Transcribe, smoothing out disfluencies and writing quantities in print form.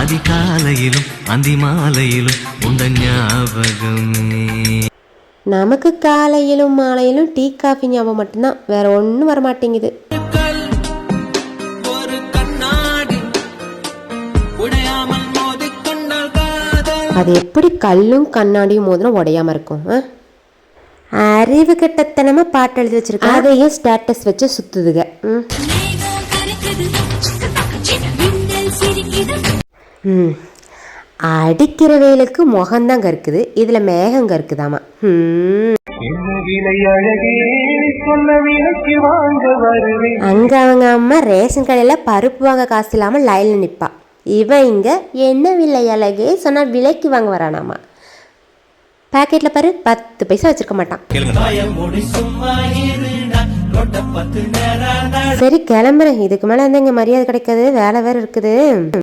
அதிகாலையிலும் அந்தி மாலையிலும் உந்த ஞாபகமே. நமக்கு காலையிலும் மாலையிலும் டீ காஃபி ஞாபகம் மட்டும்தான், வேற ஒன்றும் வரமாட்டேங்குது. அது எப்படி கல்லும் கண்ணாடியும் மோதினா உடையாம இருக்கும்? அறிவு கட்டத்தனமா பாட்டு எழுதி வச்சிருக்க, அதையும் ஸ்டேட்டஸ் வச்சு சுத்துதுங்க. அடிக்கிற வெயிலுக்கு முகம்தான் கருக்குது, இதுல மேகம் கருக்குதாமா. அங்க அவங்க அம்மா ரேஷன் கடையில பருப்பு வாங்க காசு இல்லாம லைன்ல நிப்பா. இவன் இங்க என்ன விலை அழகே சொன்னா விலைக்கு வாங்க வரானாமா. பாக்கெட்ல பாரு 10 பைசா வச்சிருக்க மாட்டான். சரி கிளம்புறேன், இதுக்கு மேல இங்க மரியாதை கிடைக்காது, வேலை வேற இருக்குது.